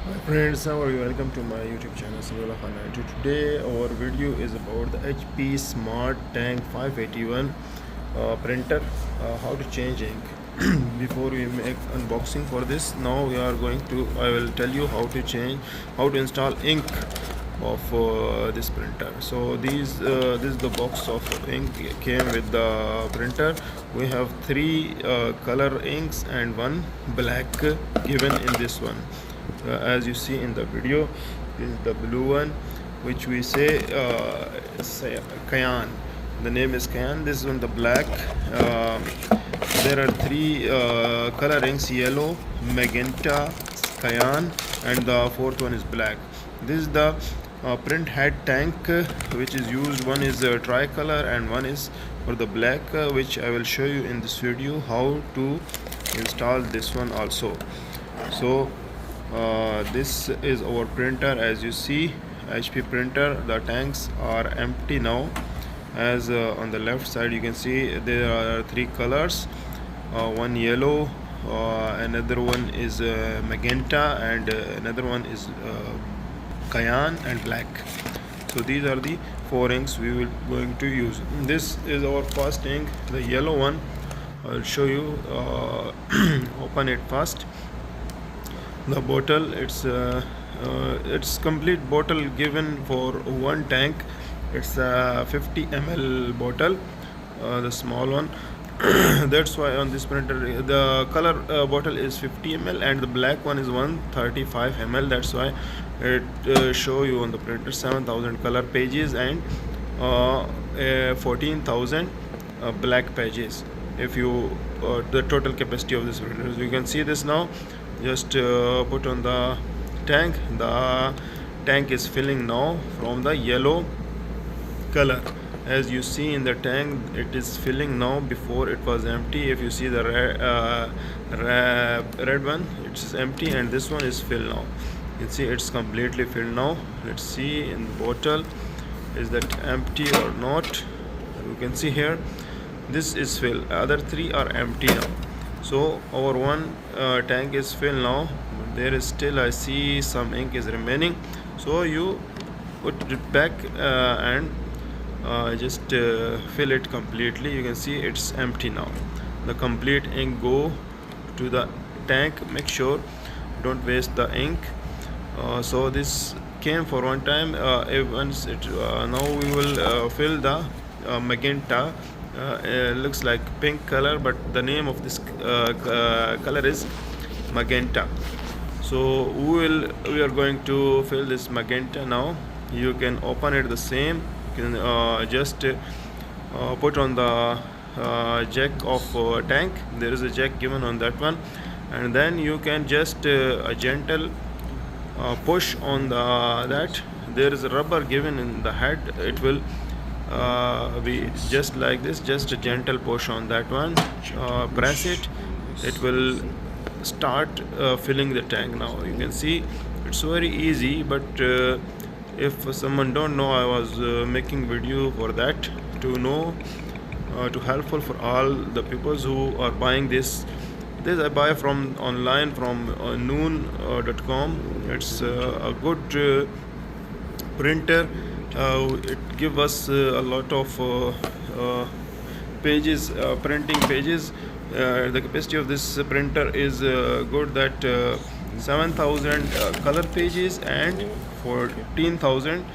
Friends, how are you? Welcome to my YouTube channel Sabula Khan. Today our video is about the HP Smart Tank 581 printer, how to change ink. Before we make unboxing for this, now we are going to I will tell you how to install ink of this printer. So this is the box of ink came with the printer. We have three color inks and one black given in this one. As you see in the video, this is the blue one, which we say cyan. The name is cyan. This one the black. There are three color inks: yellow, magenta, cyan, and the fourth one is black. This is the print head tank which is used. One is tricolor and one is for the black, which I will show you in this video how to install this one also. So this is our printer. As you see, HP printer, the tanks are empty now. As on the left side you can see there are three colors, one yellow, another one is magenta, and another one is cyan and black. So these are the four inks we will going to use. This is our first ink, the yellow one. I'll show you. Open it first. The bottle, it's complete bottle given for one tank. It's a 50 ml bottle, the small one. That's why on this printer the color bottle is 50 ml and the black one is 135 ml. That's why it show you on the printer 7,000 color pages and 14,000 black pages. If you the total capacity of this printer, so you can see this now. Just put on the tank. The tank is filling now from the yellow color. As you see in the tank, it is filling now. Before it was empty. If you see the red one, it's empty, and this one is filled now. You can see it's completely filled now. Let's see in the bottle, is that empty or not. You can see here this is filled, other three are empty now. So our one tank is filled now. There is still, I see some ink is remaining. So you put it back and just fill it completely. You can see it's empty now. The complete ink go to the tank. Make sure don't waste the ink. So this came for one time. Once it now we will fill the magenta. Looks like pink color, but the name of this color is magenta. So we are going to fill this magenta now. You can open it the same. You can just put on the jack of tank. There is a jack given on that one, and then you can just a gentle push on that. There is a rubber given in the head. It will be just like this. Just a gentle push on that one. Press it. It will start filling the tank. Now you can see it's very easy, but if someone don't know, I was making video for that to know, to helpful for all the people who are buying this. This I buy from online from noon.com. It's a good printer. It give us a lot of pages, printing pages. The capacity of this printer is good, that 7,000 color pages and 14,000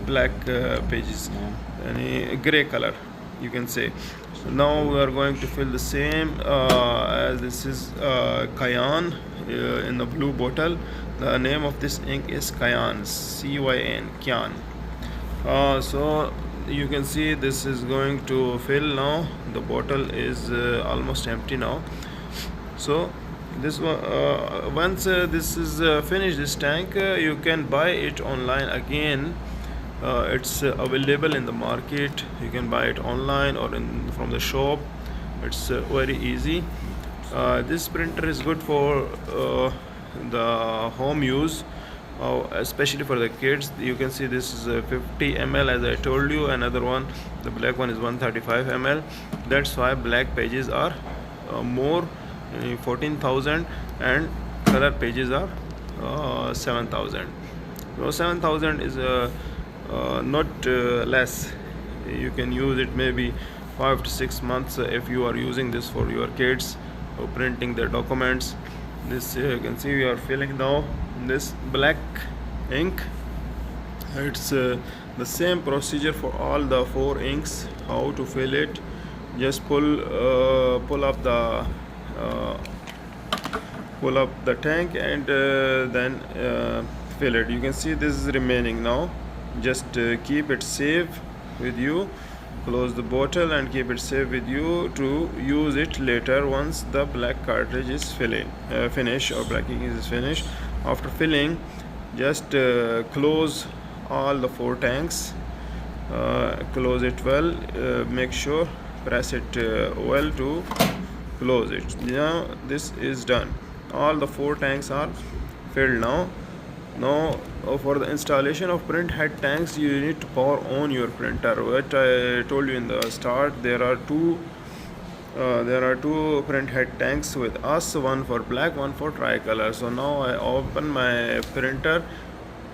black pages, and gray color you can say. So now we are going to fill the same as this is cyan in the blue bottle. The name of this ink is cyan, cyan, cyan. So you can see this is going to fill now. The bottle is almost empty now. So this one, once this is finished, this tank, you can buy it online again. It's available in the market. You can buy it online or from the shop. It's very easy. This printer is good for the home use, especially for the kids. You can see this is 50 ml, as I told you. Another one, the black one, is 135 ml. That's why black pages are more, 14,000, and color pages are 7,000. So 7,000 is not less. You can use it maybe 5 to 6 months if you are using this for your kids or printing their documents. This you can see we are filling now this black ink. It's the same procedure for all the 4 inks. How to fill it? Just pull up the tank and then fill it. You can see this is remaining now. Just keep it safe with you. Close the bottle and keep it safe with you to use it later once the black cartridge is finished or black ink is finished. After filling, just close all the 4 tanks. Close it well. Make sure press it well to close it. Now this is done. All the 4 tanks are filled now. For the installation of print head tanks, you need to power on your printer. What I told you in the start, there are two print head tanks with us, one for black, one for tricolor. So now I open my printer.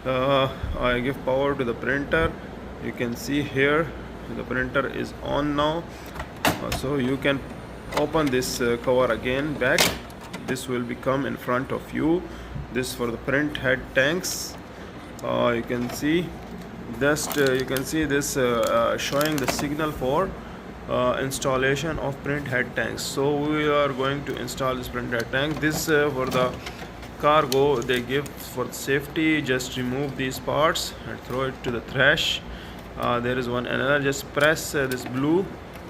I give power to the printer. You can see here the printer is on now. So you can open this cover again back. This will become in front of you. This for the print head tanks. You can see this showing the signal for installation of print head tanks. So we are going to install this print head tank. This for the cargo they give for safety. Just remove these parts and throw it to the trash. There is another. Just press this blue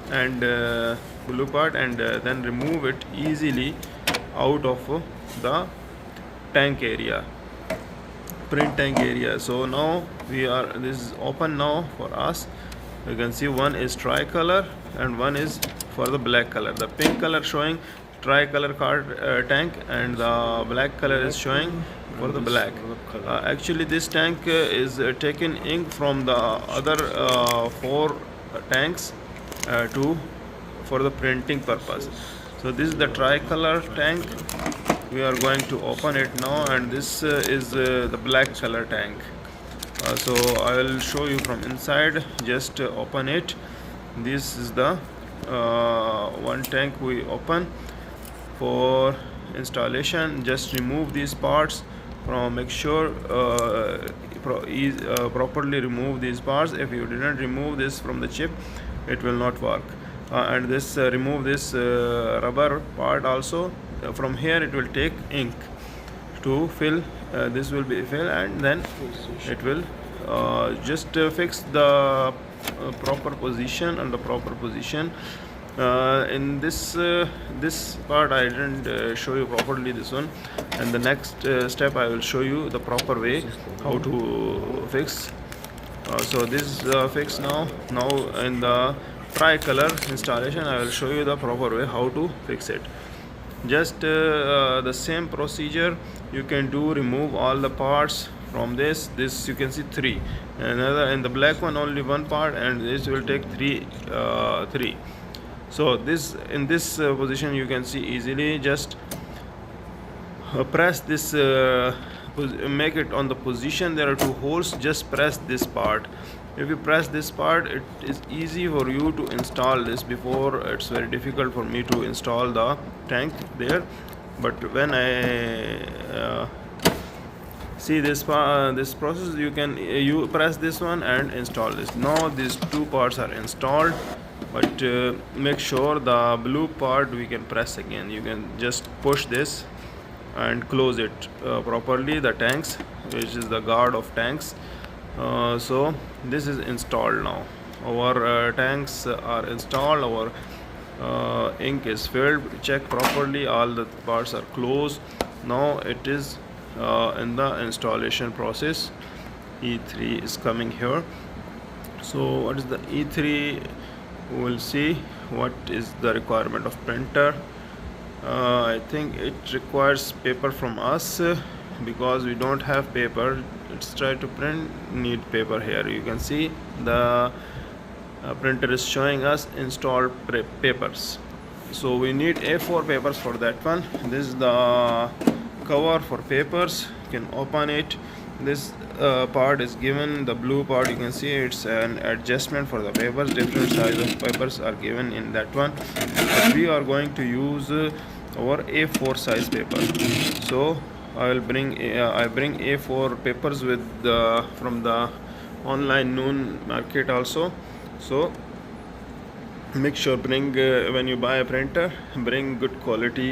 part and then remove it easily out of the tank area, print tank area. So now this is open now for us. You can see one is tricolor and one is for the black color. The pink color showing tricolor tank and the black color is showing for the black. Actually this tank is taking ink from the other 4 tanks for the printing purpose. So this is the tricolor tank. We are going to open it now, and this is the black color tank. So I will show you from inside. Just open it. This is the one tank we open for installation. Just remove these parts make sure properly remove these parts. If you didn't remove this from the chip, it will not work. And this remove this rubber part also. From here it will take ink to fill. This will be filled, and then it will just fix the proper position and the proper position. In this part I didn't show you properly this one, and the next step I will show you the proper way how to fix. So this is fixed now. Now in the tricolor installation I will show you the proper way how to fix it. Just the same procedure you can do. Remove all the parts from this you can see 3, another in the black one only 1 part, and this will take 3. So this in this position you can see easily. Just press this, make it on the position. There are 2 holes. Just press this part. If you press this part, it is easy for you to install this. Before it's very difficult for me to install the tank there, but when I see this process, you press this one and install this. Now these 2 parts are installed, but make sure the blue part we can press again. You can just push this and close it properly, the tanks, which is the guard of tanks. So this is installed now. Our tanks are installed. Our ink is filled. Check properly, all the parts are closed. Now it is in the installation process. E3 is coming here. So what is the E3? We will see what is the requirement of printer. I think it requires paper from us because we don't have paper. Let's try to print. Need paper. Here you can see the printer is showing us installed papers. So we need A4 papers for that one. This is the cover for papers. You can open it. This part is given, the blue part you can see it's an adjustment for the papers. Different size of papers are given in that one, but we are going to use our A4 size paper. So I bring A4 papers with from the online noon market also. So make sure bring when you buy a printer, bring good quality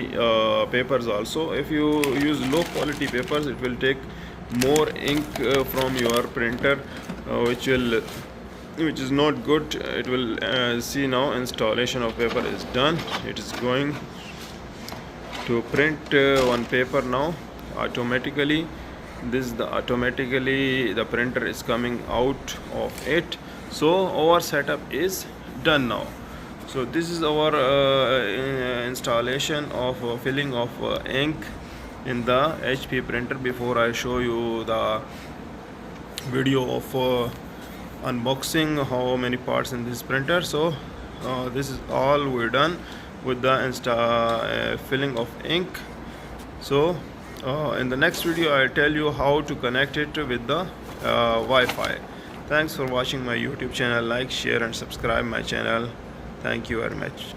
papers also. If you use low quality papers, it will take more ink from your printer, which is not good. It will see now installation of paper is done. It is going to print one paper now automatically. This is the automatically the printer is coming out of it. So our setup is done now. So this is our installation of filling of ink in the HP printer. Before I show you the video of unboxing how many parts in this printer. So this is all we're done with the filling of ink. So in the next video I'll tell you how to connect it with the Wi-Fi. Thanks for watching my YouTube channel. Like, share and subscribe my channel. Thank you very much.